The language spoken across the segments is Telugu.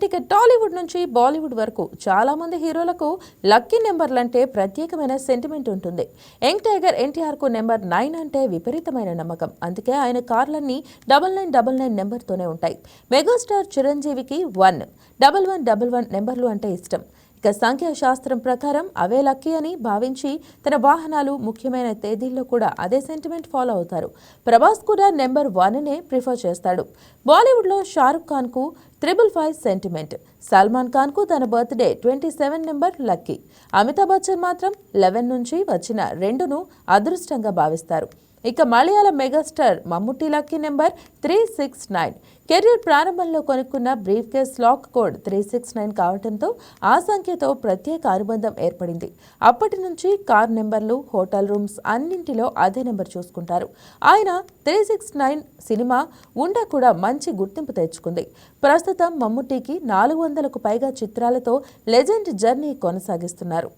ఇక టాలీవుడ్ నుంచి బాలీవుడ్ వరకు చాలా మంది హీరోలకు లక్కీ నెంబర్లంటే ప్రత్యేకమైన సెంటిమెంట్ ఉంటుంది. యంగ్ టైగర్ ఎన్టీఆర్ కు నెంబర్ 9 అంటే విపరీతమైన నమ్మకం. అందుకే ఆయన కార్లన్నీ 9999 నెంబర్తోనే ఉంటాయి. మెగాస్టార్ చిరంజీవికి 11111 నెంబర్లు అంటే ఇష్టం. ఇక సంఖ్యాశాస్త్రం ప్రకారం అవే లక్కీ అని భావించి తన వాహనాలు ముఖ్యమైన తేదీల్లో కూడా అదే సెంటిమెంట్ ఫాలో అవుతారు. ప్రభాస్ కూడా నెంబర్ 1నే ప్రిఫర్ చేస్తాడు. బాలీవుడ్లో షారుఖ్ ఖాన్ కు 555 సెంటిమెంట్, సల్మాన్ ఖాన్ కు తన birthday 27 number lucky. Amitabh Bachchan మాత్రం 11 నుంచి వచ్చిన 2ను అదృష్టంగా భావిస్తారు. ఇక మలయాళ megastar Mammootty lucky number 369. Career ప్రారంభంలో కొనుక్కున్న బ్రీఫ్ కేస్ లాక్ కోడ్ 369 కావడంతో ఆ సంఖ్యతో ప్రత్యేక అనుబంధం ఏర్పడింది. అప్పటి నుంచి కార్ నెంబర్లు, హోటల్ రూమ్స్ అన్నింటిలో అదే నెంబర్ చూసుకుంటారు. ఆయన 369 సినిమా ఉండా కూడా మంచి గుర్తింపు తెచ్చుకుంది. ప్రస్తుతం మమ్ముట్టికి 400కు పైగా చిత్రాలతో లెజెండ్ జర్నీ కొనసాగిస్తున్నారు.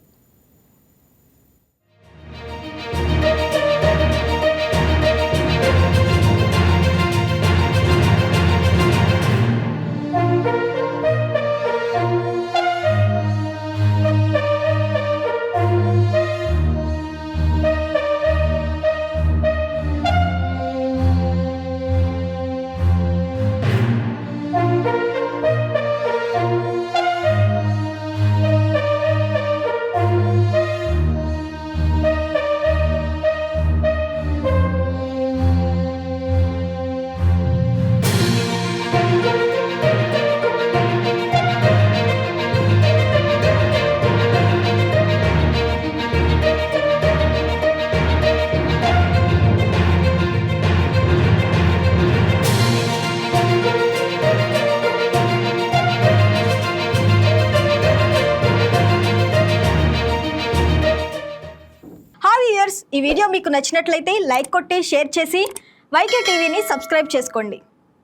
ఈ వీడియో మీకు నచ్చినట్లయితే లైక్ కొట్టి షేర్ చేసి వైకే టీవీని సబ్స్క్రైబ్ చేసుకోండి.